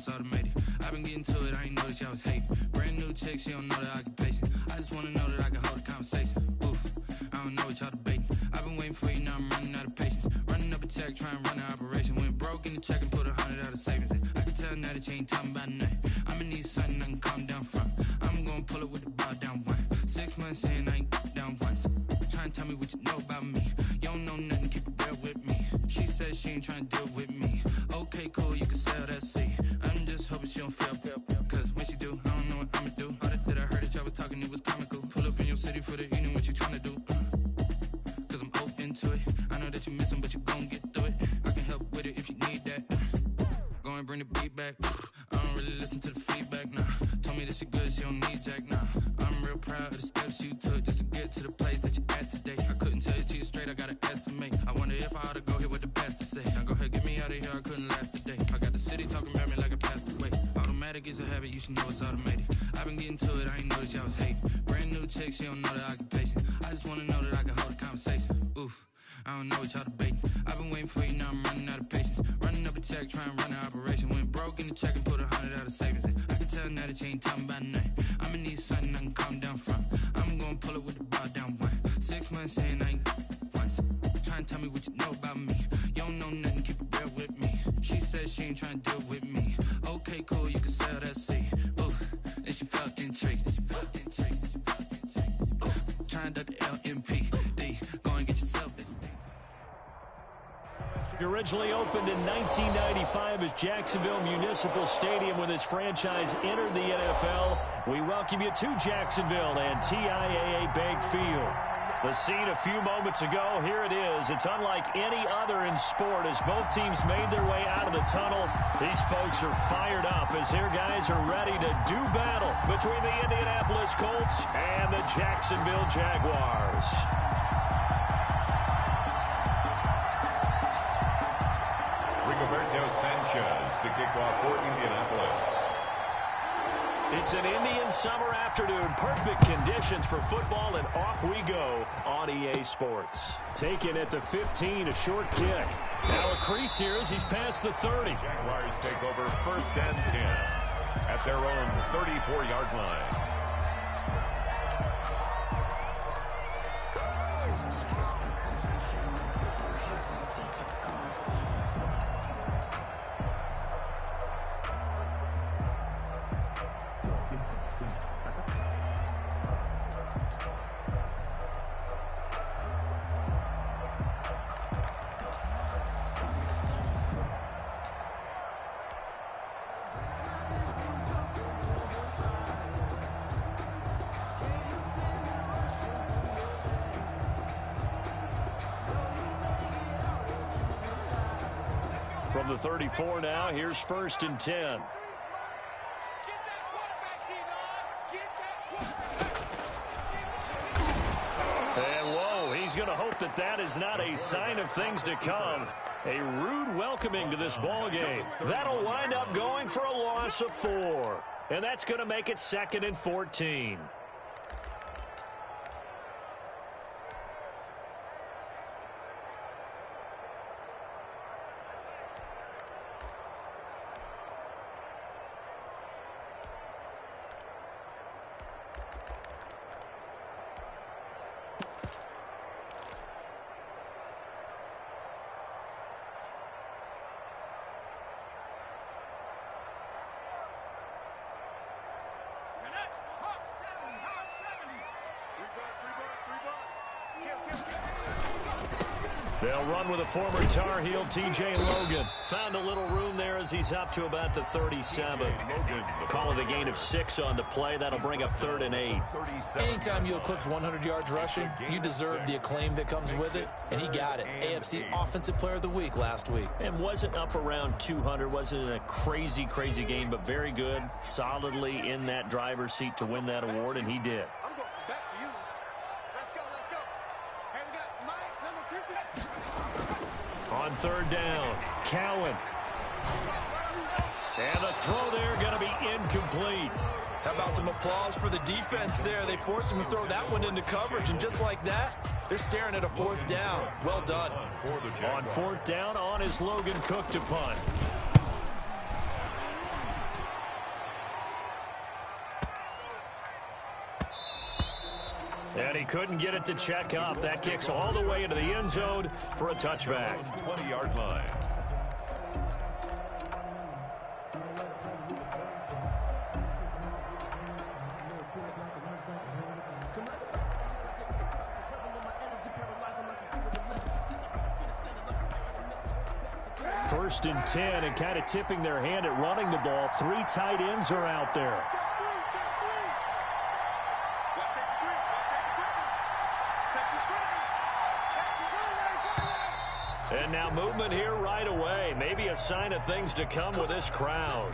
it's automated. I've been getting to it, I ain't noticed y'all was hating. Brand new chick, she don't know the occupation. I just wanna know that I can hold a conversation. Oof, I don't know what y'all debating. I've been waiting for you, now I'm running out of patience. Running up a check, trying to run an operation. Went broke in the check and put 100 out of savings in. I can tell now that you ain't talking about nothing. I'ma need something I can calm down from. I'm gonna pull it with the bow down one. 6 months in, I ain't down once. Trying to tell me what you know about me. You don't know nothing, keep it real with me. She said she ain't trying to deal with me. Okay, cool, you can sell that seat. I'm just hoping she don't fail. Cause when she do, I don't know what I'ma do. All that I heard that y'all was talking, it was comical. Pull up in your city for the evening, what you trying to do? Cause I'm open to it. I know that you missing, but you gon' get through it. I can help with it if you need that. Go and bring the beat back. I don't really listen to the feedback, nah. Told me that she good, she don't need jack, nah. I'm real proud of the steps you took just to get to the place that you at today. I couldn't tell you to you straight, I gotta estimate. I wonder if I ought to go here with the best to say. Now go ahead, get me out of here, I couldn't last today. I got the city talking about me like I passed away. Automatic is a habit, you should know it's automated. I've been getting to it, I ain't noticed y'all was hating. Brand new chick, she don't know the occupation. I just wanna know that I can hold a conversation. Oof, I don't know what y'all debating. I've been waiting for you, now I'm running out of patience. Running up a check, trying to run an operation. Went broke in the check and put 100 out of savings in. I can tell now that you ain't talking about nothing. I'ma need something I can calm down from. I'm gonna pull it with the bow down one. 6 months in, I ain't once. Trying to tell me what you know about me. You don't know nothing, keep it real with me. She said she ain't trying to deal with me. Okay, cool, you can sell that seat. Ooh, and she felt intrigued. Trying to duck the LMPD. Go and get yourself this thing. It originally opened in 1995 as Jacksonville Municipal Stadium when this franchise entered the NFL. We welcome you to Jacksonville and TIAA Bank Field. The scene a few moments ago, here it is. It's unlike any other in sport as both teams made their way out of the tunnel. These folks are fired up as their guys are ready to do battle between the Indianapolis Colts and the Jacksonville Jaguars. Rigoberto Sanchez to kick off for Indianapolis. It's an Indian summer afternoon. Perfect conditions for football, and off we go on EA Sports. Taken at the 15, a short kick. Now a crease here as he's past the 30. Jaguars take over 1st and 10 at their own 34-yard line. From the 34 now, here's 1st and 10. And whoa, he's going to hope that that is not a sign of things to come. A rude welcoming to this ball game. That'll wind up going for a loss of 4. And that's going to make it 2nd and 14. They'll run with a former Tar Heel, T.J. Logan. Found a little room there as he's up to about the 37. Call it a gain of 6 on the play. That'll bring up 3rd and 8. Anytime you eclipse 100 yards rushing, you deserve the acclaim that comes with it, and he got it. AFC Offensive Player of the Week last week. And wasn't up around 200. Wasn't a crazy, crazy game, but very good. Solidly in that driver's seat to win that award, and he did. On 3rd down, Cowan. And the throw there going to be incomplete. How about some applause for the defense there? They forced him to throw that one into coverage, and just like that, they're staring at a 4th down. Well done. On 4th down, on is Logan Cook to punt. he couldn't get it to check up. That kicks all the way into the end zone for a touchback. 20-yard line. First and 10, and kind of tipping their hand at running the ball. 3 tight ends are out there. And now movement here right away. Maybe a sign of things to come with this crowd.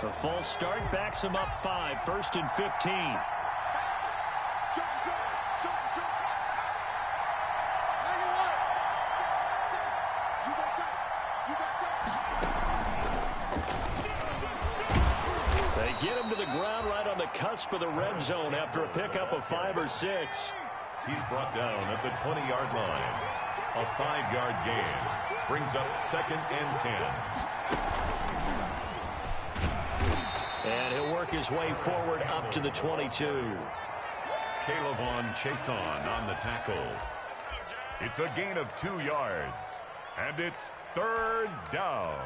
The false start backs him up 5, first and 15. They get him to the ground right on the cusp of the red zone after a pickup of 5 or 6. He's brought down at the 20-yard line. A 5-yard gain brings up 2nd and 10. And he'll work his way forward up to the 22. Caleb Chason on the tackle. It's a gain of 2 yards. And it's 3rd down.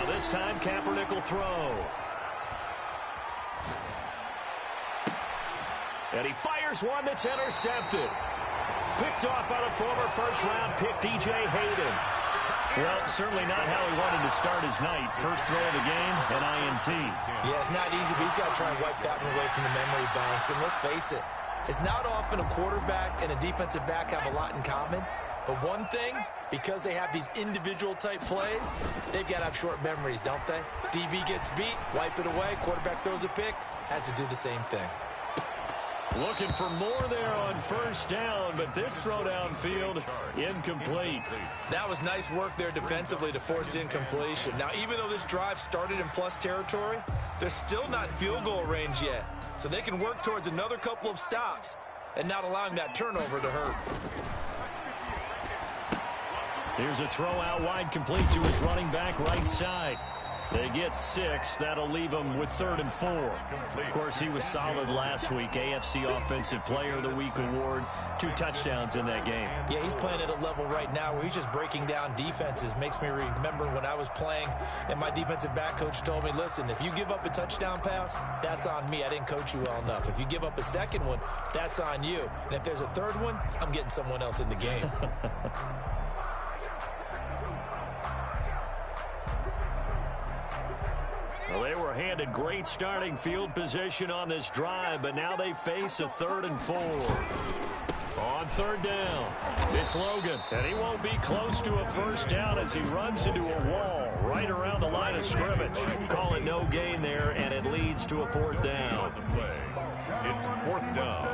This time, Kaepernick will throw. And he fires one that's intercepted. Picked off by the former first-round pick, DJ Hayden. Well, certainly not how he wanted to start his night. First throw of the game, an INT. Yeah, it's not easy, but he's got to try and wipe that one away from the memory banks. And let's face it, it's not often a quarterback and a defensive back have a lot in common. But one thing, because they have these individual type plays, they've got to have short memories, don't they? DB gets beat, wipe it away, quarterback throws a pick, has to do the same thing. Looking for more there on first down, but this throw downfield, incomplete. That was nice work there defensively to force incompletion. Now, even though this drive started in plus territory, they're still not in field goal range yet. So they can work towards another couple of stops and not allowing that turnover to hurt. Here's a throw out wide, complete to his running back right side. They get 6. That'll leave him with 3rd and 4. Of course, he was solid last week. AFC Offensive Player of the Week award. 2 touchdowns in that game. Yeah, he's playing at a level right now where he's just breaking down defenses. Makes me remember when I was playing and my defensive back coach told me, listen, if you give up a touchdown pass, that's on me. I didn't coach you well enough. If you give up a second one, that's on you. And if there's a third one, I'm getting someone else in the game. Well, they were handed great starting field position on this drive, but now they face a 3rd and 4. On 3rd down, it's Logan, and he won't be close to a first down as he runs into a wall right around the line of scrimmage. Call it no gain there, and it leads to a 4th down. It's 4th down.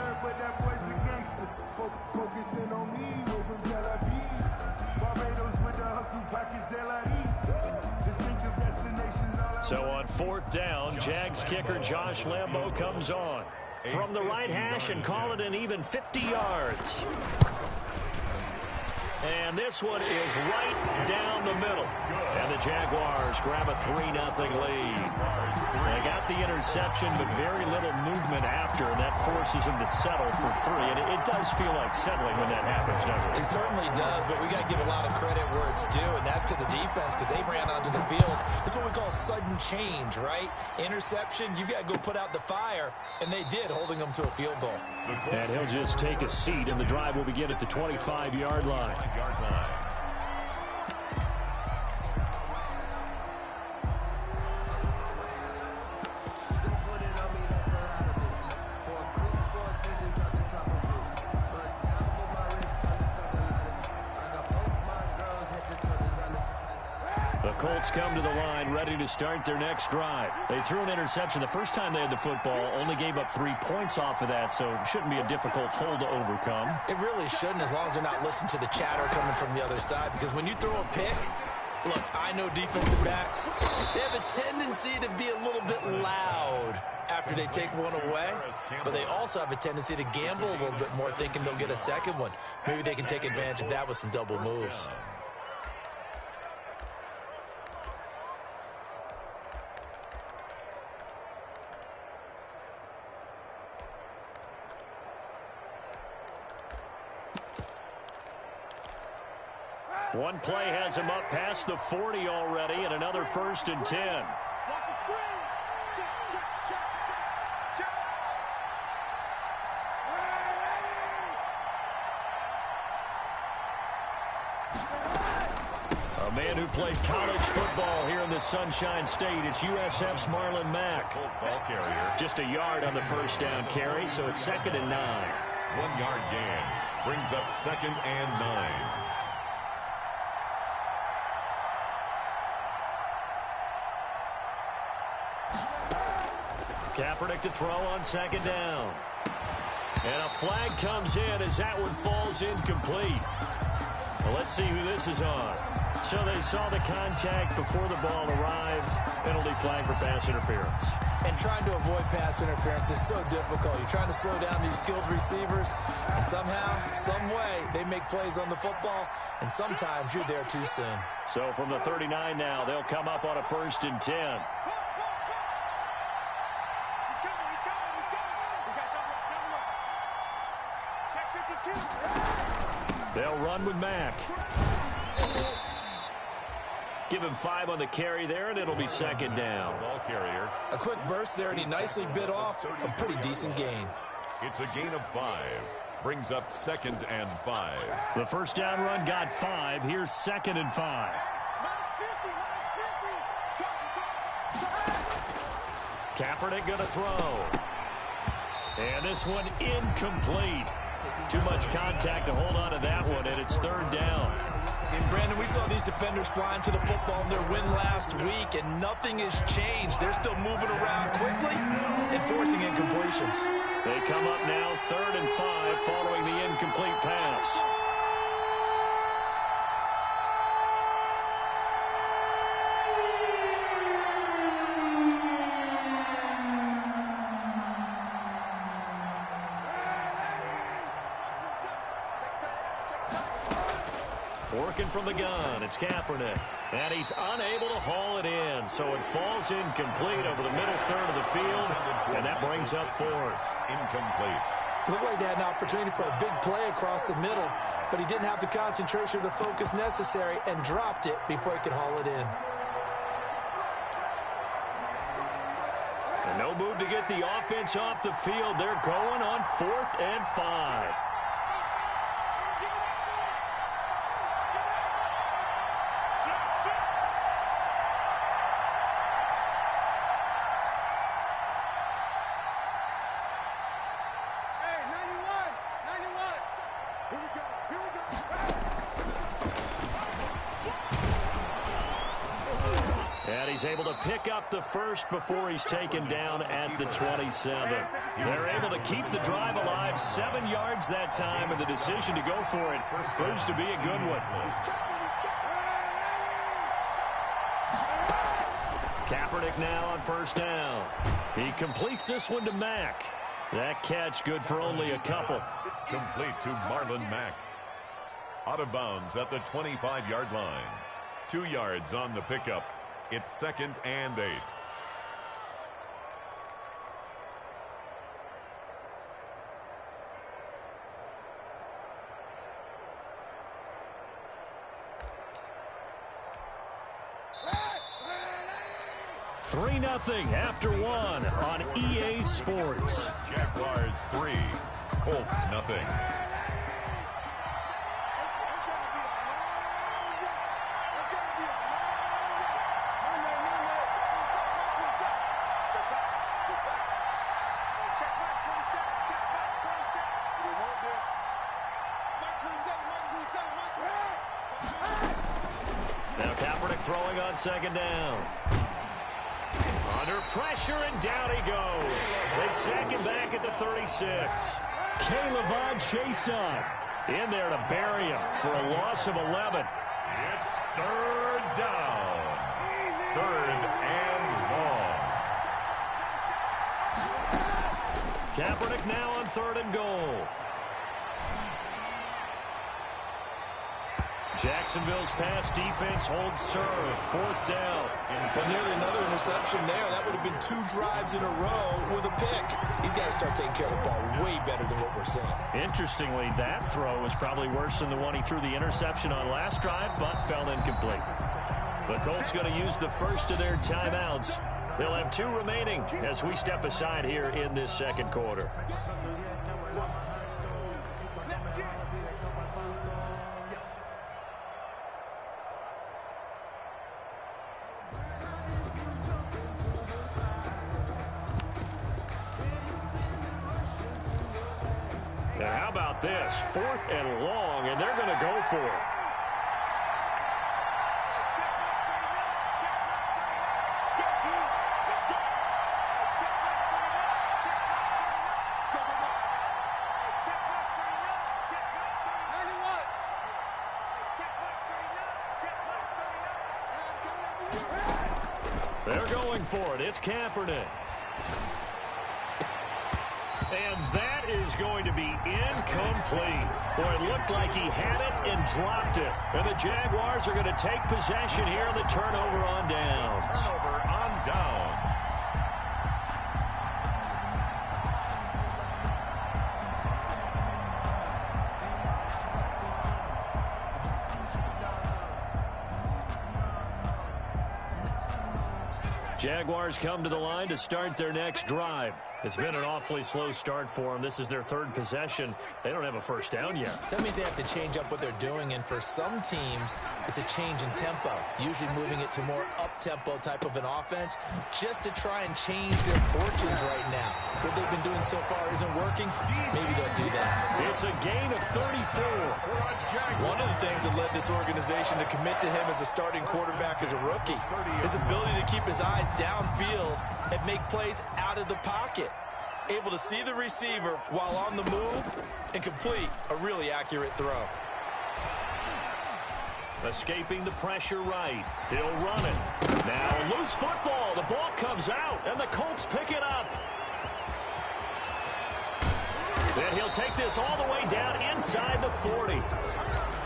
So on 4th down, Jags kicker Josh Lambo comes on from the right hash and call it an even 50 yards. And this one is right down the middle. And the Jaguars grab a 3-0 lead. They got the interception, but very little movement after, and that forces them to settle for 3. And it does feel like settling when that happens, doesn't it? It certainly does, but we got to give a lot of credit where it's due, and that's to the defense because they ran onto the field. This is what we call sudden change, right? Interception, you got to go put out the fire, and they did, holding them to a field goal. And he'll just take a seat, and the drive will begin at the 25-yard line. Colts come to the line, ready to start their next drive. They threw an interception the first time they had the football, only gave up 3 points off of that, so it shouldn't be a difficult hole to overcome. It really shouldn't, as long as they're not listening to the chatter coming from the other side, because when you throw a pick, look, I know defensive backs, they have a tendency to be a little bit loud after they take one away, but they also have a tendency to gamble a little bit more, thinking they'll get a second one. Maybe they can take advantage of that with some double moves. One play has him up past the 40 already, and another 1st and 10. A man who played college football here in the Sunshine State. It's USF's Marlon Mack. Ball carrier. Just a yard on the first down carry, so it's 2nd and 9. 1 yard gain brings up 2nd and 9. Kaepernick to throw on 2nd down. And a flag comes in as that one falls incomplete. Well, let's see who this is on. So they saw the contact before the ball arrived. Penalty flag for pass interference. And trying to avoid pass interference is so difficult. You're trying to slow down these skilled receivers, and somehow, some way, they make plays on the football, and sometimes you're there too soon. So from the 39 now, they'll come up on a 1st and 10. They'll run with Mack. Give him 5 on the carry there, and it'll be 2nd down. Ball carrier. A quick burst there, and he nicely bit off a pretty decent gain. It's a gain of 5. Brings up 2nd and 5. The first down run got 5. Here's 2nd and 5. Kaepernick going to throw. And this one incomplete. Too much contact to hold on to that one, and it's 3rd down. And Brandon, we saw these defenders flying to the football in their win last week, and nothing has changed. They're still moving around quickly and forcing incompletions. They come up now 3rd and 5 following the incomplete pass. Working from the gun, it's Kaepernick. And he's unable to haul it in, so it falls incomplete over the middle third of the field, and that brings up 4th. Incomplete. Looked like they had an opportunity for a big play across the middle, but he didn't have the concentration or the focus necessary and dropped it before he could haul it in. And no move to get the offense off the field. They're going on 4th and 5. And he's able to pick up the first before he's taken down at the 27. They're able to keep the drive alive, 7 yards that time, and the decision to go for it proves to be a good one. Kaepernick now on 1st down. He completes this one to Mack. That catch good for only a couple. Complete to Marlon Mack. Out of bounds at the 25-yard line. 2 yards on the pickup. It's 2nd and 8. Three 0 after 1 on EA Sports. Jaguars 3, Colts 0. throwing on second down. Under pressure, and down he goes. They sack him back at the 36. Caleb Chason in there to bury him for a loss of 11. It's third down. Third and long. Kaepernick now on 3rd and goal. Jacksonville's pass defense holds serve. 4th down. And nearly another interception there. That would have been 2 drives in a row with a pick. He's got to start taking care of the ball way better than what we're seeing. Interestingly, that throw was probably worse than the one he threw the interception on last drive, but fell incomplete. The Colts going to use the first of their timeouts. They'll have 2 remaining as we step aside here in this second quarter. Now, how about this? 4th and long, and they're going to go for it. They're going for it. It's Kaepernick. And that is going to be incomplete. Boy, it looked like he had it and dropped it. And the Jaguars are going to take possession here on the turnover on downs. Turnover on downs. Jaguars come to the line to start their next drive. It's been an awfully slow start for them. This is their 3rd possession. They don't have a first down yet. So that means they have to change up what they're doing, and for some teams, it's a change in tempo, usually moving it to more up-tempo type of an offense just to try and change their fortunes right now. What they've been doing so far isn't working. Maybe they'll do that. It's a gain of 34. One of the things that led this organization to commit to him as a starting quarterback as a rookie, his ability to keep his eyes downfield and make plays out of the pocket. Able to see the receiver while on the move and complete a really accurate throw. Escaping the pressure right. He'll run it. Now loose football. The ball comes out, and the Colts pick it up. Then he'll take this all the way down inside the 40.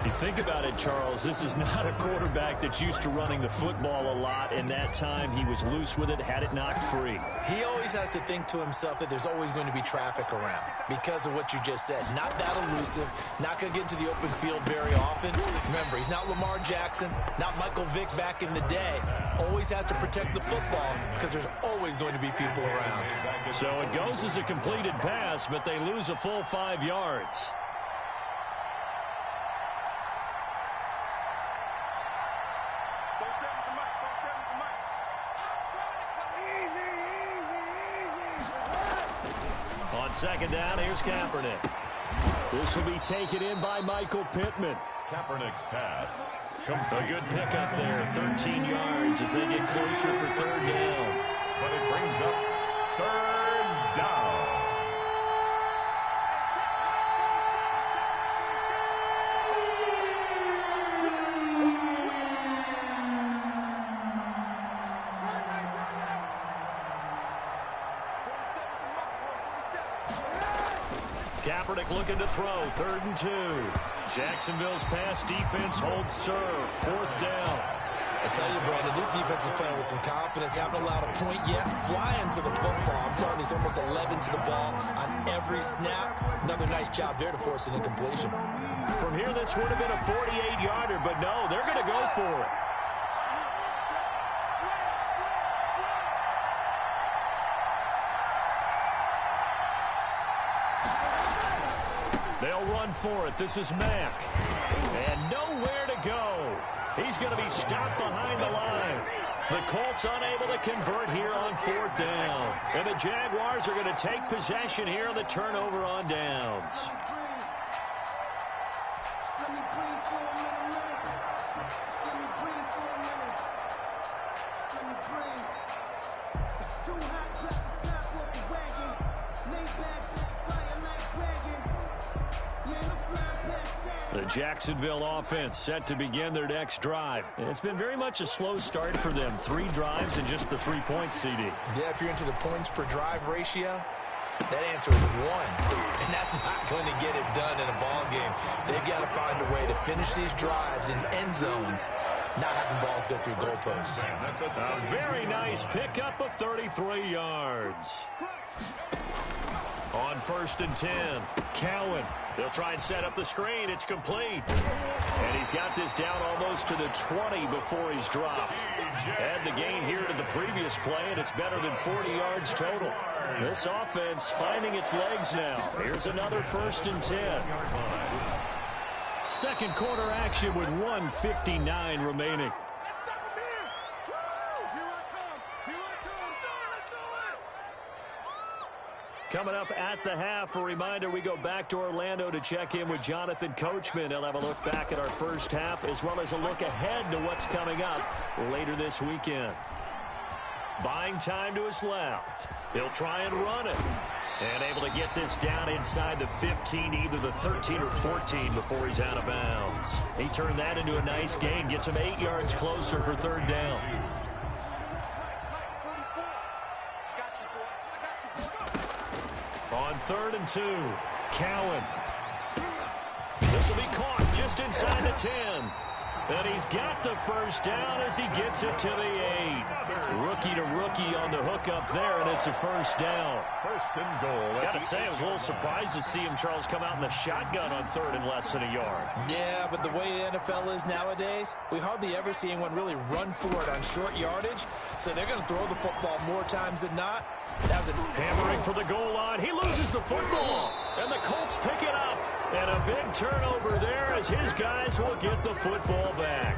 You think about it, Charles, this is not a quarterback that's used to running the football a lot. In that time, he was loose with it, had it knocked free. He always has to think to himself that there's always going to be traffic around because of what you just said. Not that elusive, not going to get into the open field very often. Remember, he's not Lamar Jackson, not Michael Vick back in the day. Always has to protect the football because there's always going to be people around. So it goes as a completed pass, but they lose a full 5 yards. On second down, here's Kaepernick. This will be taken in by Michael Pittman. Kaepernick's pass. A good pickup there, 13 yards as they get closer for 3rd down. But it brings up 3rd down. Kaepernick looking to throw, 3rd and 2. Jacksonville's pass defense holds serve, 4th down. I tell you, Brandon, this defense is playing with some confidence. Haven't allowed a point yet. Flying to the football. I'm telling you, it's almost 11 to the ball on every snap. Another nice job there to force an incompletion. From here, this would have been a 48-yarder, but no, they're going to go for it. They'll run for it. This is Mack. And nowhere to go. He's going to be stopped behind the line. The Colts unable to convert here on 4th down. And the Jaguars are going to take possession here on the turnover on downs. The Jacksonville offense set to begin their next drive. It's been very much a slow start for them. 3 drives and just the 3 points, CD. Yeah, if you're into the points per drive ratio, that answer is 1. And that's not going to get it done in a ball game. They've got to find a way to finish these drives in end zones, not having balls go through goalposts. A very nice pickup of 33 yards. On 1st and 10, Cowan. They'll try and set up the screen. It's complete. And he's got this down almost to the 20 before he's dropped. Add the gain here to the previous play, and it's better than 40 yards total. This offense finding its legs now. Here's another 1st and 10. Second quarter action with 1:59 remaining. Coming up at the half, a reminder, we go back to Orlando to check in with Jonathan Coachman. He'll have a look back at our first half as well as a look ahead to what's coming up later this weekend. Buying time to his left. He'll try and run it. And able to get this down inside the 15, either the 13 or 14 before he's out of bounds. He turned that into a nice gain, gets him 8 yards closer for 3rd down. On 3rd and 2, Cowan. This will be caught just inside the 10. And he's got the 1st down as he gets it to the 8. Rookie to rookie on the hook up there, and it's a 1st down. 1st and goal. Got to say, I was a little surprised to see him, Charles, come out in the shotgun on 3rd and less than a yard. Yeah, but the way the NFL is nowadays, we hardly ever see anyone really run for it on short yardage. So they're going to throw the football more times than not. That was hammering for the goal line. He loses the football, and the Colts pick it up. And a big turnover there as his guys will get the football back.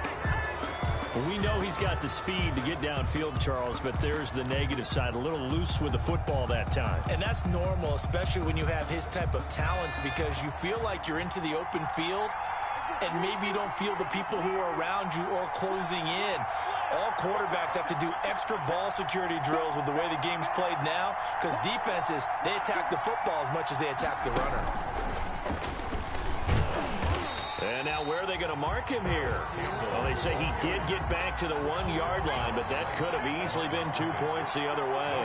Well, we know he's got the speed to get downfield, Charles, but there's the negative side. A little loose with the football that time. And that's normal, especially when you have his type of talents, because you feel like you're into the open field, and maybe you don't feel the people who are around you or closing in. All quarterbacks have to do extra ball security drills with the way the game's played now, because defenses, they attack the football as much as they attack the runner. And now where are they going to mark him here? Well, they say he did get back to the 1-yard line, but that could have easily been 2 points the other way.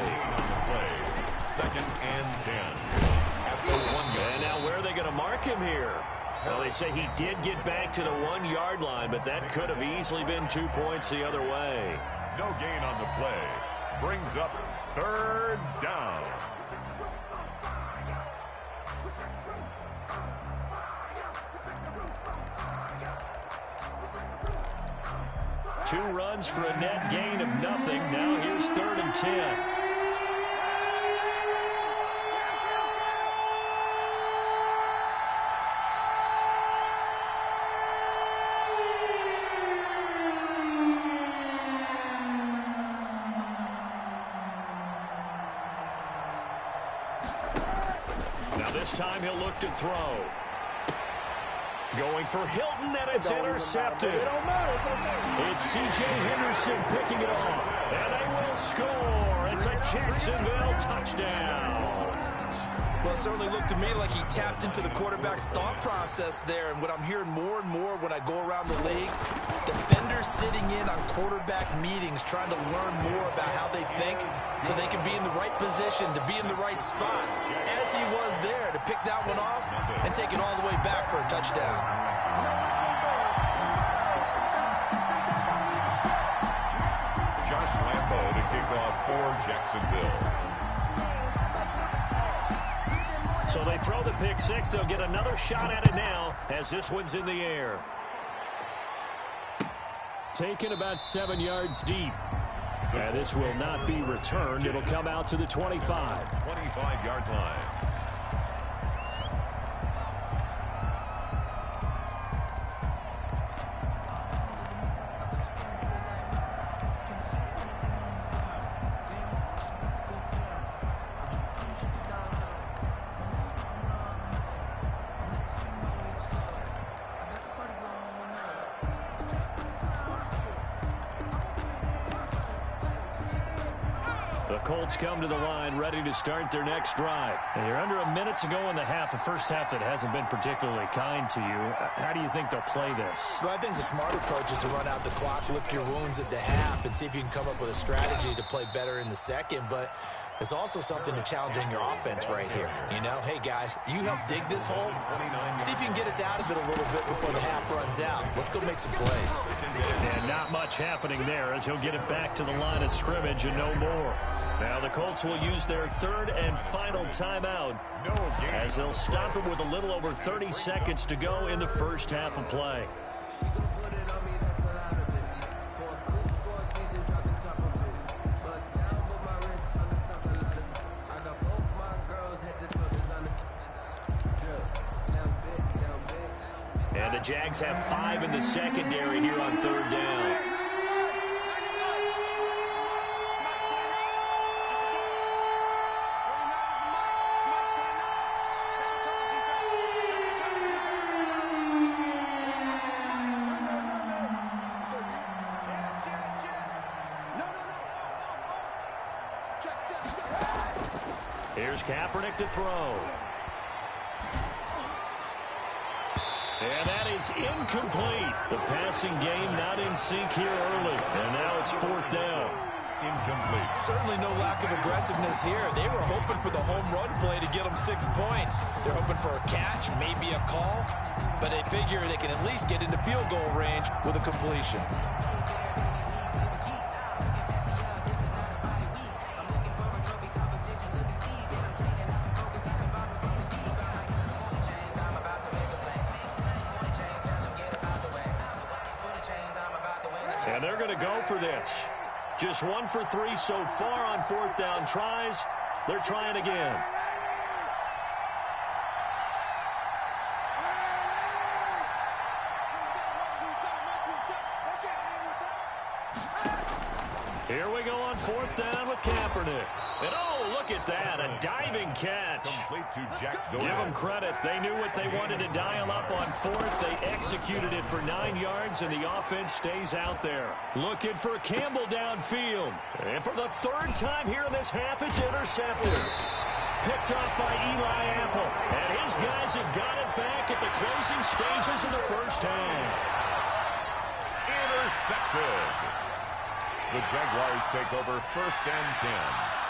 2nd and 10. After 1 yard. And now where are they going to mark him here? Well, they say he did get back to the 1-yard line, but that could have easily been 2 points the other way. No gain on the play. Brings up 3rd down. Two runs for a net gain of nothing. Now here's 3rd and 10. Now this time he'll look to throw. Going for Hilton, and it's intercepted. It's C.J. Henderson picking it off, and they will score. It's a Jacksonville touchdown. Well, it certainly looked to me like he tapped into the quarterback's thought process there, and what I'm hearing more and more when I go around the league, defenders sitting in on quarterback meetings trying to learn more about how they think so they can be in the right position to be in the right spot, as he was there to pick that one off and take it all the way back for a touchdown. Josh Lambo to kick off for Jacksonville. So they throw the pick six. They'll get another shot at it now as this one's in the air. Taken about 7 yards deep. And this will not be returned. It'll come out to the 25. 25-yard line. The Colts come to the line ready to start their next drive. And you're under a minute to go in the half, a first half that hasn't been particularly kind to you. How do you think they'll play this? Well, I think the smart approach is to run out the clock, lick your wounds at the half, and see if you can come up with a strategy to play better in the second. But it's also something to challenge in your offense right here. You know, hey, guys, you help dig this hole. See if you can get us out of it a little bit before the half runs out. Let's go make some plays. And not much happening there as he'll get it back to the line of scrimmage and no more. Now the Colts will use their third and final timeout as they'll stop it with a little over 30 seconds to go in the first half of play. And the Jags have 5 in the secondary here on third down. Here's Kaepernick to throw. And that is incomplete. The passing game not in sync here early. And now it's fourth down. Incomplete. Certainly no lack of aggressiveness here. They were hoping for the home run play to get them 6 points. They're hoping for a catch, maybe a call. But they figure they can at least get into field goal range with a completion. And they're going to go for this. Just 1 for 3 so far on fourth down tries. They're trying again. Here we go on fourth down with Kaepernick. And oh, look at that, a diving catch. Complete to Jack Give them credit. They knew what they wanted to dial up on fourth. They executed it for 9 yards, and the offense stays out there. Looking for Campbell downfield. And for the third time here in this half, it's intercepted. Picked off by Eli Apple. And his guys have got it back at the closing stages of the first half. Intercepted. The Jaguars take over first and 10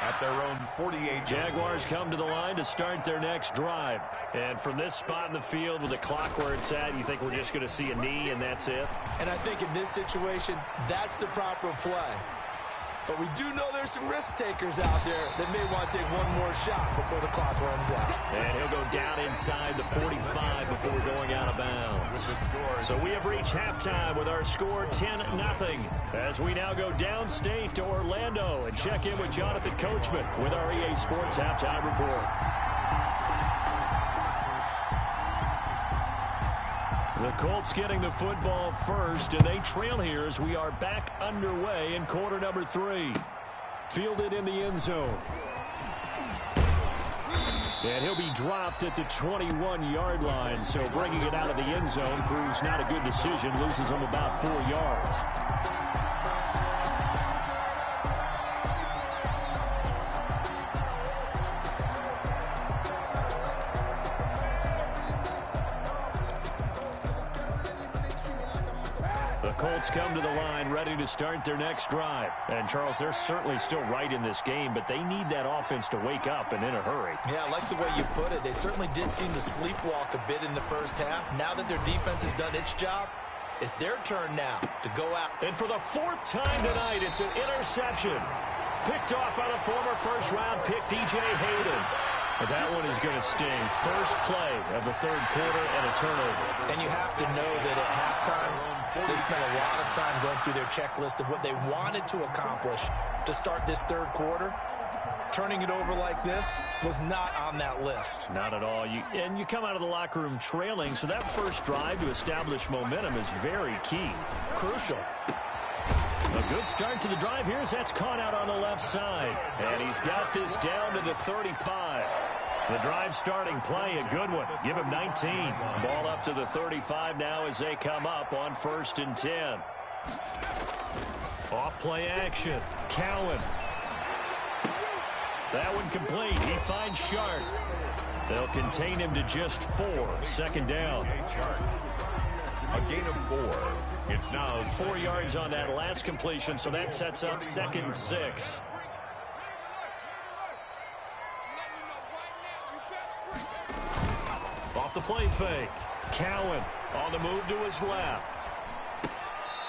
at their own 48. Jaguars come to the line to start their next drive. And from this spot in the field with the clock where it's at, you think we're just going to see a knee and that's it? And I think in this situation, that's the proper play. But we do know there's some risk takers out there that may want to take one more shot before the clock runs out. And he'll go down inside the 45 before going out of bounds. So we have reached halftime with our score 10-0. As we now go downstate to Orlando and check in with Jonathan Coachman with our EA Sports Halftime Report. The Colts getting the football first, and they trail here as we are back underway in quarter number 3. Fielded in the end zone. And he'll be dropped at the 21-yard line, so bringing it out of the end zone proves not a good decision, loses him about 4 yards. Colts come to the line ready to start their next drive. And, Charles, they're certainly still right in this game, but they need that offense to wake up and in a hurry. Yeah, I like the way you put it. They certainly did seem to sleepwalk a bit in the first half. Now that their defense has done its job, it's their turn now to go out. And for the 4th time tonight, it's an interception. Picked off by the former first-round pick, DJ Hayden. But that one is going to sting. First play of the third quarter and a turnover. And you have to know that at halftime, they spent a lot of time going through their checklist of what they wanted to accomplish to start this third quarter. Turning it over like this was not on that list. Not at all. And you come out of the locker room trailing, so that first drive to establish momentum is very key. Crucial. A good start to the drive here as that's caught out on the left side. And he's got this down to the 35. The drive starting play, a good one. Give him 19. Ball up to the 35 now as they come up on 1st and 10. Off play action. Cowan. That one complete. He finds Sharp. They'll contain him to just 4. Second down. A gain of 4. It's now 4 yards on that last completion, so that sets up 2nd and 6. Off the play fake. Cowan on the move to his left.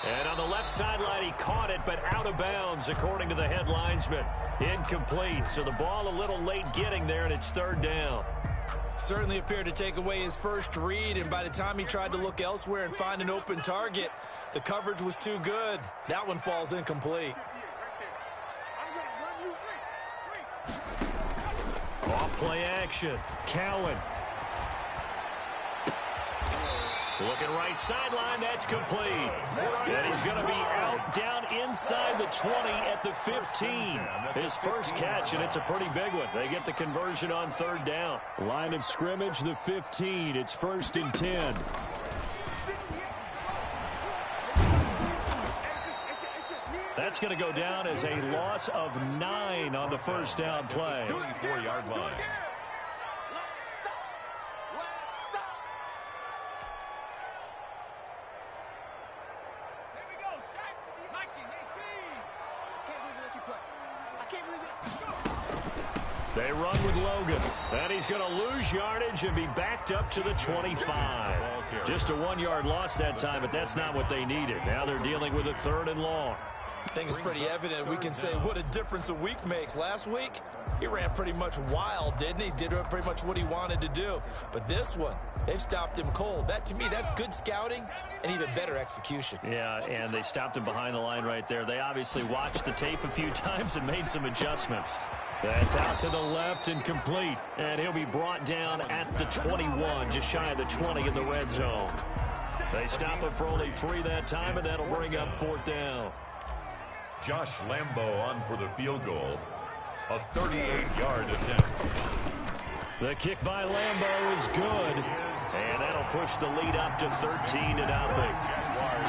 And on the left sideline, he caught it, but out of bounds, according to the head linesman. Incomplete, so the ball a little late getting there, and it's 3rd down. Certainly appeared to take away his first read, and by the time he tried to look elsewhere and find an open target, the coverage was too good. That one falls incomplete. Off play action. Cowan. Looking right sideline, that's complete. And he's going to be out down inside the 20 at the 15. His first catch, and it's a pretty big one. They get the conversion on 3rd down. Line of scrimmage, the 15. It's 1st and 10. That's going to go down as a loss of 9 on the first down play. 34-yard line. They run with Logan, and he's going to lose yardage and be backed up to the 25. Just a 1-yard loss that time, but that's not what they needed. Now they're dealing with a 3rd and long. I think it's pretty evident. We can say what a difference a week makes. Last week, he ran pretty much wild, didn't he? Did pretty much what he wanted to do. But this one, they've stopped him cold. That, to me, that's good scouting and even better execution. Yeah, and they stopped him behind the line right there. They obviously watched the tape a few times and made some adjustments. That's out to the left and complete. And he'll be brought down at the 21, just shy of the 20 in the red zone. They stop him for only 3 that time, and that'll bring up 4th down. Josh Lambo on for the field goal. A 38-yard attempt. The kick by Lambo is good. And that'll push the lead up to 13-0.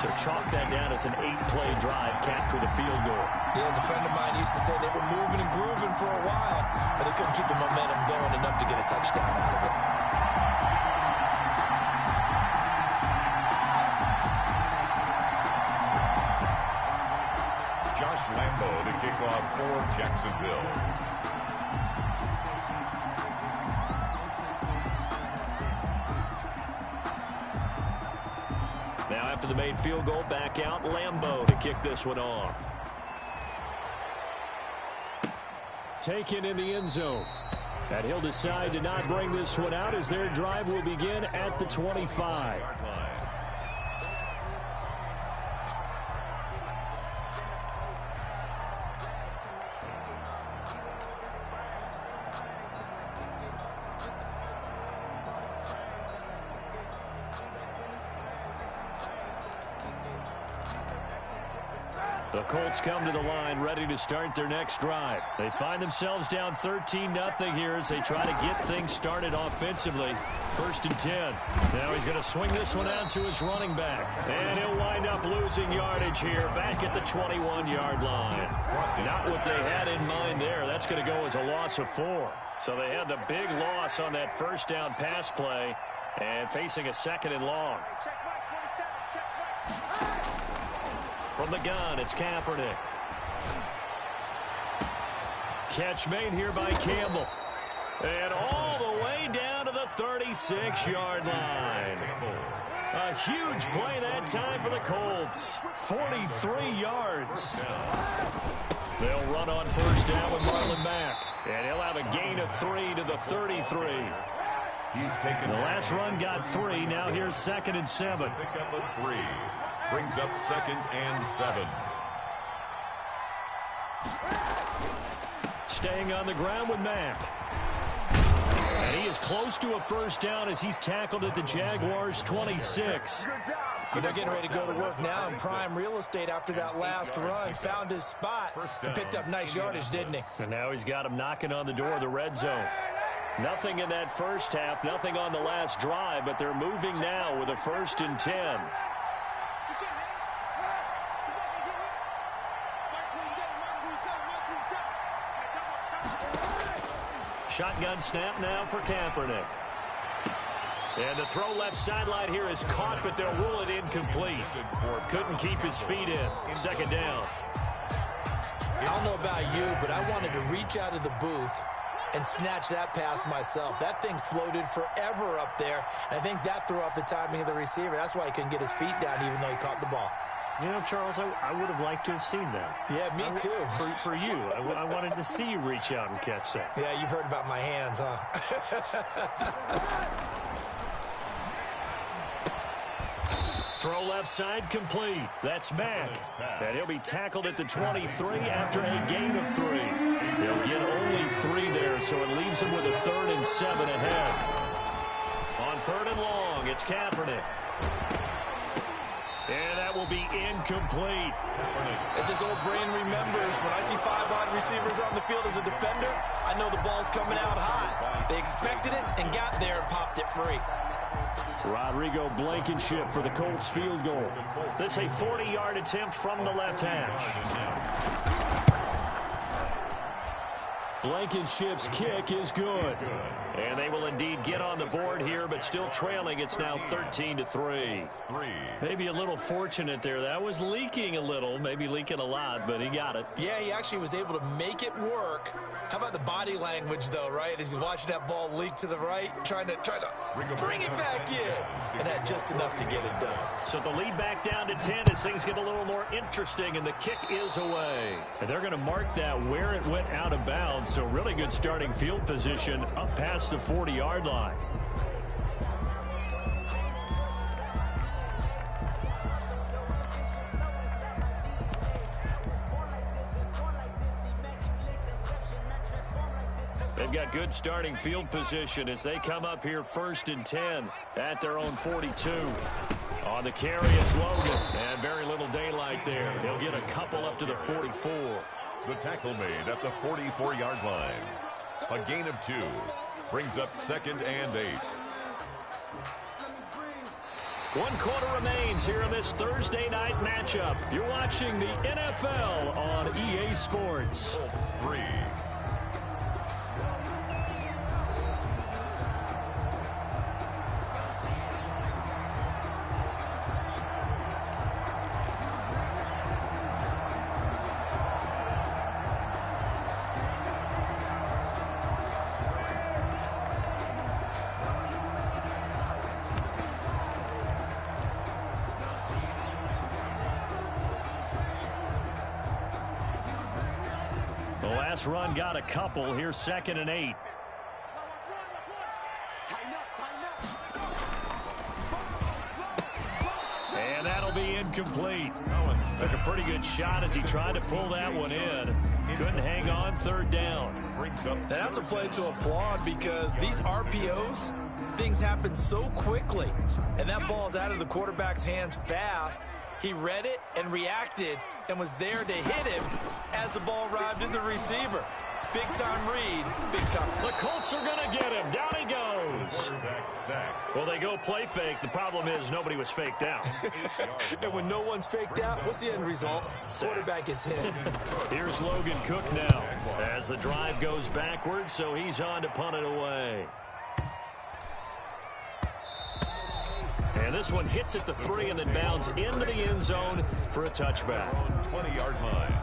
So chalk that down as an 8-play drive capped with a field goal. Yeah, as a friend of mine used to say, they were moving and grooving for a while, but they couldn't keep the momentum going enough to get a touchdown out of it. Josh Lambo to kick off for Jacksonville. Now after the made field goal, back out Lambo to kick this one off. Taken in the end zone. And he'll decide to not bring this one out as their drive will begin at the 25. The Colts come to the line ready to start their next drive. They find themselves down 13-0 here as they try to get things started offensively. 1st and 10. Now he's going to swing this one out to his running back. And he'll wind up losing yardage here back at the 21-yard line. Not what they had in mind there. That's going to go as a loss of 4. So they had the big loss on that first down pass play and facing a 2nd and long. From the gun, it's Kaepernick. Catch made here by Campbell. And all the way down to the 36-yard line. A huge play that time for the Colts. 43 yards. They'll run on first down with Marlon Mack. And he'll have a gain of 3 to the 33. He's taken the last run got 3. Now here's 2nd and 7. Pick up a 3. Brings up 2nd and 7. Staying on the ground with Mack. And he is close to a first down as he's tackled at the Jaguars' 26. But they're getting ready to go to work now in prime real estate after that last run. Found his spot and picked up nice yardage, didn't he? And now he's got him knocking on the door of the red zone. Nothing in that first half, nothing on the last drive, but they're moving now with a 1st and 10. shotgun snap now for Kaepernick. And the throw left sideline here is caught, but they'll rule it incomplete. Couldn't keep his feet in. Second down. I don't know about you, but I wanted to reach out of the booth and snatch that pass myself. That thing floated forever up there. And I think that threw off the timing of the receiver. That's why he couldn't get his feet down even though he caught the ball. You know, Charles, I would have liked to have seen that. Yeah, me too. For you. I wanted to see you reach out and catch that. Yeah, you've heard about my hands, huh? Throw left side complete. That's Mack. And he'll be tackled at the 23 after a gain of 3. He'll get only 3 there, so it leaves him with a 3rd and 7 ahead. On 3rd and long, it's Kaepernick. And that will be incomplete. As his old brain remembers, when I see 5 wide receivers on the field as a defender, I know the ball's coming out high. They expected it and got there and popped it free. Rodrigo Blankenship for the Colts field goal. This a 40-yard attempt from the left hash. Blankenship's kick is good. And they will indeed get on the board here, but still trailing. It's now 13-3. Maybe a little fortunate there. That was leaking a little, maybe leaking a lot, but he got it. Yeah, he actually was able to make it work. How about the body language, though, right? As he's watching that ball leak to the right, trying to bring it back in. And had just enough to get it done. So the lead back down to 10 as things get a little more interesting, and the kick is away. And they're going to mark that where it went out of bounds. So really good starting field position up past the 40-yard line. They've got good starting field position as they come up here 1st and 10 at their own 42. On the carry, it's Logan. And very little daylight there. He'll get a couple up to the 44. The tackle made at the 44-yard line. A gain of 2. Brings up 2nd and 8. 1 quarter remains here in this Thursday night matchup. You're watching the NFL on EA Sports. Colts 3. Last run got a couple. Here's 2nd and 8. And that'll be incomplete. Took a pretty good shot as he tried to pull that one in. Couldn't hang on. 3rd down. That's a play to applaud because these RPOs, things happen so quickly. And that ball's out of the quarterback's hands fast. He read it and reacted and was there to hit him as the ball arrived at the receiver. Big-time read, big-time. The Colts are going to get him. Down he goes. Well, they go play fake. The problem is nobody was faked out. And when no one's faked out, what's the end result? Quarterback gets hit. Here's Logan Cook now as the drive goes backwards, so he's on to punt it away. And this one hits at the 3 and then bounds into the end zone for a touchback. 20-yard line.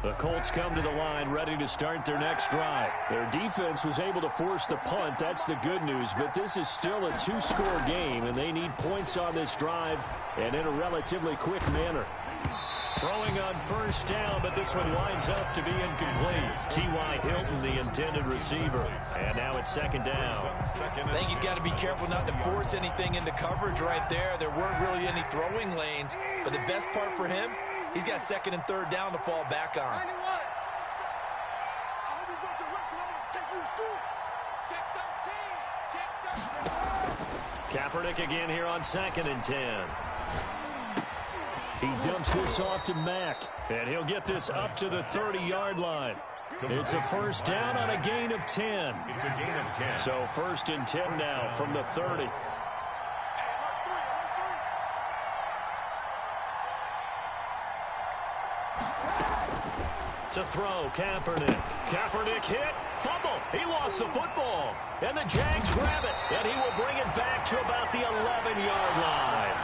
The Colts come to the line ready to start their next drive. Their defense was able to force the punt. That's the good news. But this is still a 2-score game, and they need points on this drive and in a relatively quick manner. Throwing on 1st down, but this one winds up to be incomplete. T.Y. Hilton, the intended receiver. And now it's 2nd down. I think he's got to be careful not to force anything into coverage right there. There weren't really any throwing lanes. But the best part for him, he's got 2nd and 3rd down to fall back on. Kaepernick again here on 2nd and 10. He dumps this off to Mack, and he'll get this up to the 30-yard line. It's a first down on a gain of 10. It's a gain of 10. So 1st and 10 now from the 30. To throw, Kaepernick. Kaepernick hit, fumble. He lost the football. And the Jags grab it. And he will bring it back to about the 11-yard line.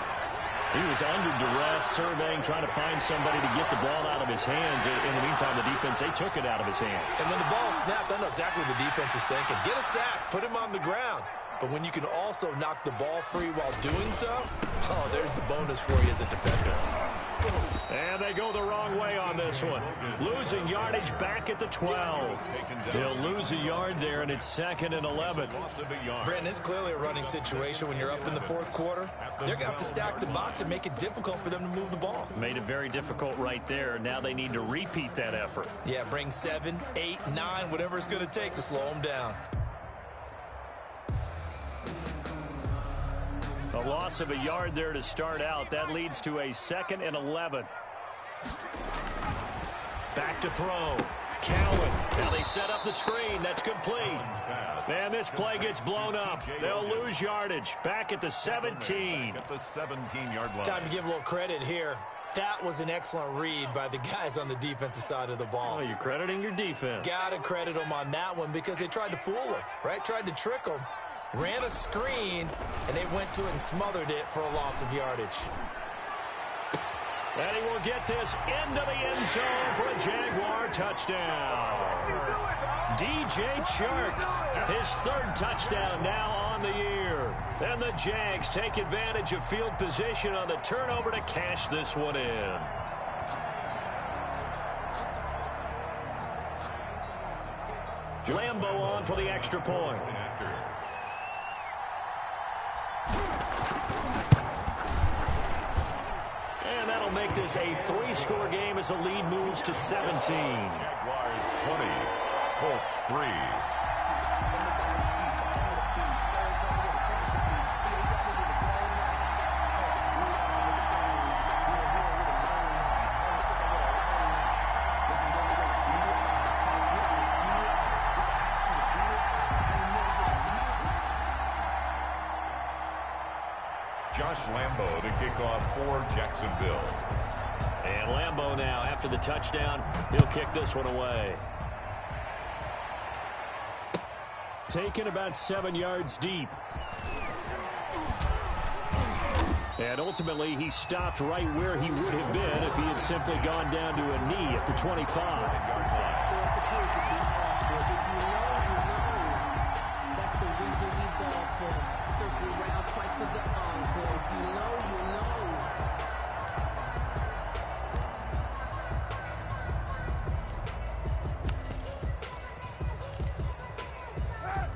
He was under duress, surveying, trying to find somebody to get the ball out of his hands. In the meantime, the defense, they took it out of his hands. And when the ball snapped, I know exactly what the defense is thinking. Get a sack, put him on the ground. But when you can also knock the ball free while doing so, oh, there's the bonus for you as a defender. And they go the wrong way on this one. Losing yardage back at the 12. He'll lose a yard there, and it's 2nd and 11. Brandon, it's clearly a running situation when you're up in the 4th quarter. They're going to have to stack the box and make it difficult for them to move the ball. Made it very difficult right there. Now they need to repeat that effort. Yeah, bring 7, 8, 9, whatever it's going to take to slow them down. A loss of a yard there to start out. That leads to a 2nd and 11. Back to throw. Cowan. Now they set up the screen. That's complete. And this play gets blown up. They'll lose yardage. Back at the 17. At the 17-yard line. Time to give a little credit here. That was an excellent read by the guys on the defensive side of the ball. Oh, you're crediting your defense. Got to credit them on that one because they tried to fool them, right? Tried to trick them. Ran a screen, and they went to it and smothered it for a loss of yardage. And he will get this into the end zone for a Jaguar touchdown. DJ Chark, his 3rd touchdown now on the year. And the Jags take advantage of field position on the turnover to cash this one in. Lambeau on for the extra point. And that'll make this a 3-score game as the lead moves to 17. Jaguars 20, Colts 3. Josh Lambeau to kick off for Jacksonville. And Lambeau now, after the touchdown, he'll kick this one away. Taken about 7 yards deep. And ultimately, he stopped right where he would have been if he had simply gone down to a knee at the 25.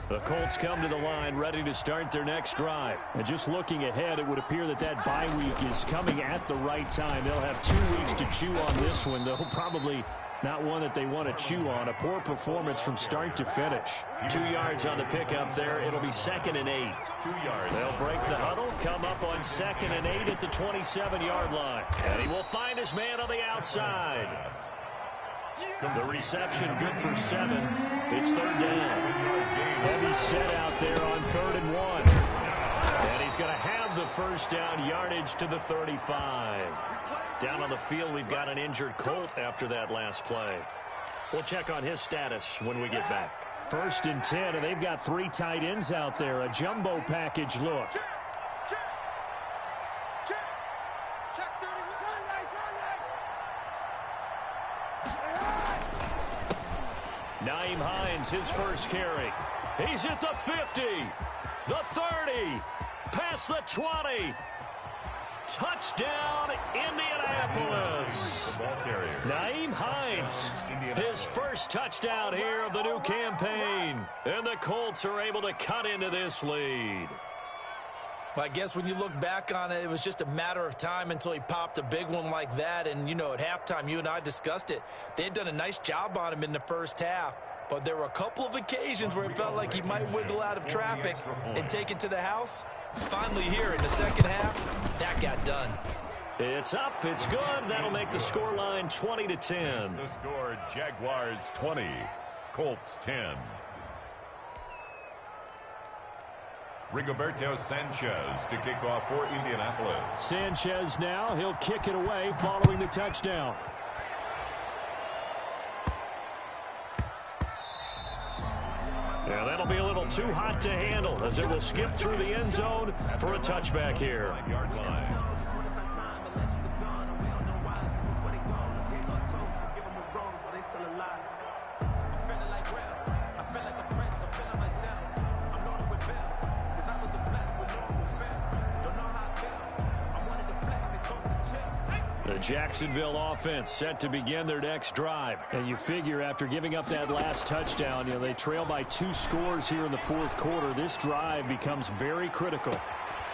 The Colts come to the line ready to start their next drive. And just looking ahead, it would appear that that bye week is coming at the right time. They'll have 2 weeks to chew on this one, though probably not one that they want to chew on. A poor performance from start to finish. 2 yards on the pickup there. It'll be 2nd and 8. 2 yards. They'll break the huddle, come up on 2nd and 8 at the 27-yard line. And he will find his man on the outside. The reception good for 7. It's 3rd down. Heavy set out there on 3rd and 1. And he's going to have the first down, yardage to the 35. Down on the field, we've got an injured Colt after that last play. We'll check on his status when we get back. 1st and 10, and they've got 3 tight ends out there. A jumbo package look. Nyheim Hines, his first carry. He's at the 50, the 30, past the 20. Touchdown, Indianapolis. The ball carrier. Nyheim Hines, his first touchdown here of the new campaign. And the Colts are able to cut into this lead. Well, I guess when you look back on it, it was just a matter of time until he popped a big one like that. And, you know, at halftime, you and I discussed it. They had done a nice job on him in the first half. But there were a couple of occasions where it felt like he might wiggle out of traffic and take it to the house. Finally here in the second half, that got done. It's up. It's good. That'll make the scoreline 20-10. The score, Jaguars 20, Colts 10. Rigoberto Sanchez to kick off for Indianapolis. Sanchez now. He'll kick it away following the touchdown. Yeah, that'll be a little too hot to handle as it will skip through the end zone for a touchback here. 5-yard line. The Jacksonville offense set to begin their next drive. And you figure after giving up that last touchdown, they trail by 2 scores here in the fourth quarter. This drive becomes very critical.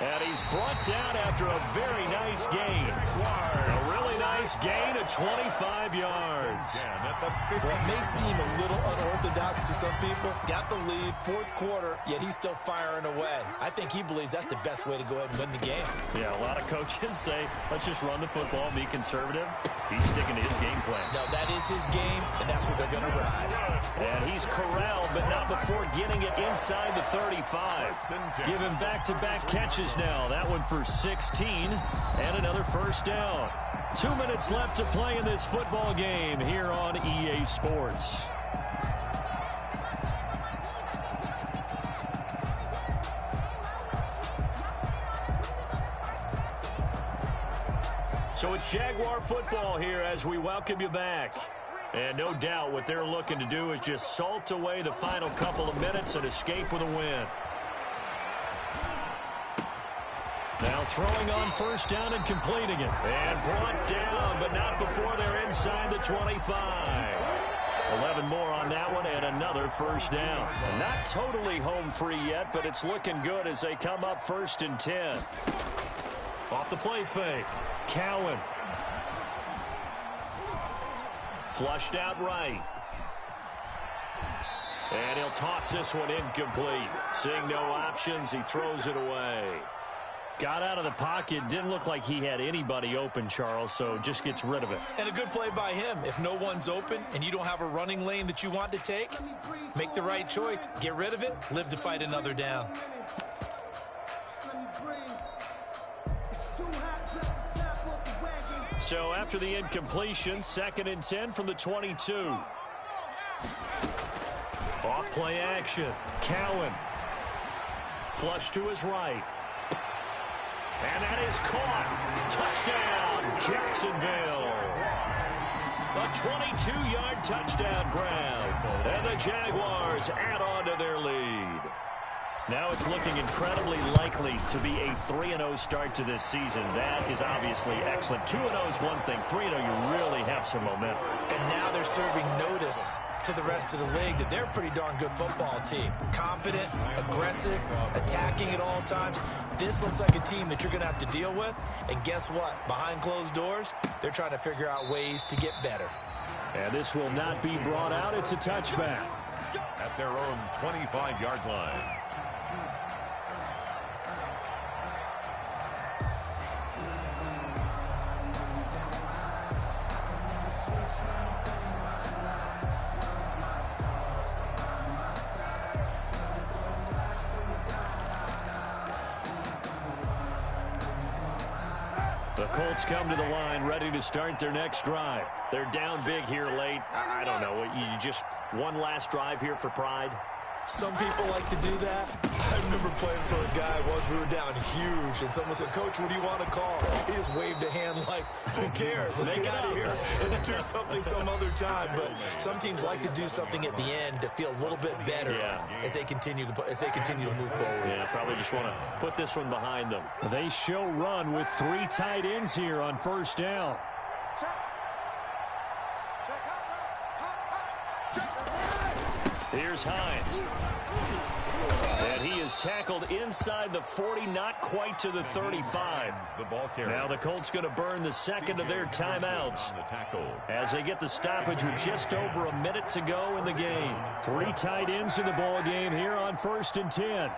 And he's brought down after a very nice gain. A really nice gain of 25 yards. Well, it may seem a little unorthodox to some people. Got the lead, fourth quarter, yet he's still firing away. I think he believes that's the best way to go ahead and win the game. Yeah, a lot of coaches say, let's just run the football, be conservative. He's sticking to his game plan. No, that is his game, and that's what they're going to ride. And he's corralled, but not before getting it inside the 35. Give him back-to-back catches now. That one for 16 and another first down. 2 minutes left to play in this football game here on EA Sports. So it's Jaguar football here as we welcome you back. And no doubt what they're looking to do is just salt away the final couple of minutes and escape with a win. Now throwing on first down and completing it. And brought down, but not before they're inside the 25. 11 more on that one and another first down. Not totally home free yet, but it's looking good as they come up 1st and 10. Off the play fake. Cowan. Flushed out right. And he'll toss this one incomplete. Seeing no options, he throws it away. Got out of the pocket. Didn't look like he had anybody open, Charles, so just gets rid of it. And a good play by him. If no one's open and you don't have a running lane that you want to take, make the right choice. Get rid of it. Live to fight another down. So after the incompletion, 2nd and 10 from the 22. Off play action. Cowan. Flush to his right. And that is caught. Touchdown, Jacksonville. A 22-yard touchdown grab. And the Jaguars add on to their lead. Now it's looking incredibly likely to be a 3-0 start to this season. That is obviously excellent. 2-0 is one thing. 3-0, you really have some momentum. And now they're serving notice to the rest of the league that they're a pretty darn good football team. Confident, aggressive, attacking at all times. This looks like a team that you're going to have to deal with. And guess what? Behind closed doors, they're trying to figure out ways to get better. And this will not be brought out. It's a touchback. At their own 25-yard line. The Colts come to the line ready to start their next drive. They're down big here late. I don't know. You just one last drive here for pride? Some people like to do that. I remember playing for a guy once. We were down huge, and someone said, "Coach, what do you want to call?" He just waved a hand like, who cares? Let's get out of here and do something some other time. But some teams like to do something at the end to feel a little bit better as they continue to move forward. Yeah, probably just want to put this one behind them. They show run with 3 tight ends here on first down. Here's Hines. And he is tackled inside the 40, not quite to the 35. Now the Colts going to burn the second of their timeouts as they get the stoppage with just over a minute to go in the game. 3 tight ends in the ball game here on 1st and 10.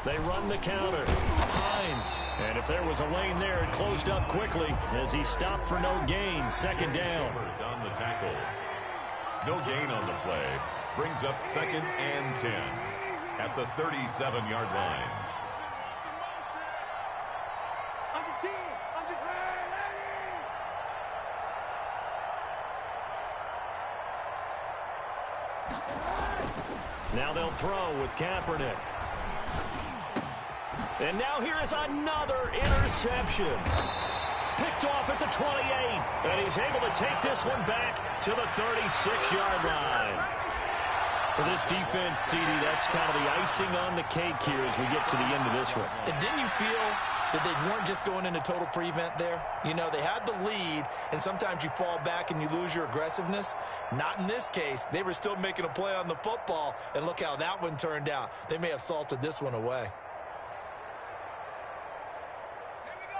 They run the counter. Hines. And if there was a lane there, it closed up quickly as he stopped for no gain. Second down. On the tackle. No gain on the play. Brings up 2nd and 10 at the 37-yard line. Now they'll throw with Kaepernick. And now here is another interception. Picked off at the 28. And he's able to take this one back to the 36-yard line. For this defense, CD, that's kind of the icing on the cake here as we get to the end of this one. And didn't you feel that they weren't just going into total prevent there? You know, they had the lead, and sometimes you fall back and you lose your aggressiveness. Not in this case. They were still making a play on the football, and look how that one turned out. They may have salted this one away.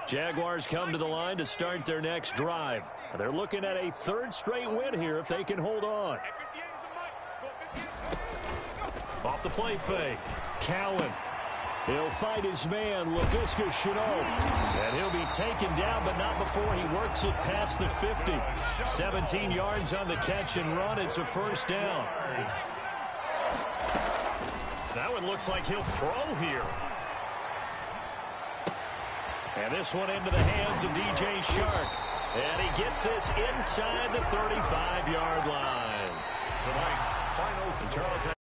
Jaguars come to the line to start their next drive. They're looking at a 3rd straight win here if they can hold on. Off the play fake. Cowan. He'll fight his man, Laviska Shenault. And he'll be taken down, but not before he works it past the 50. 17 yards on the catch and run. It's a 1st down. That one looks like he'll throw here. And this one into the hands of DJ Shark. And he gets this inside the 35-yard line. Tonight's final. Charles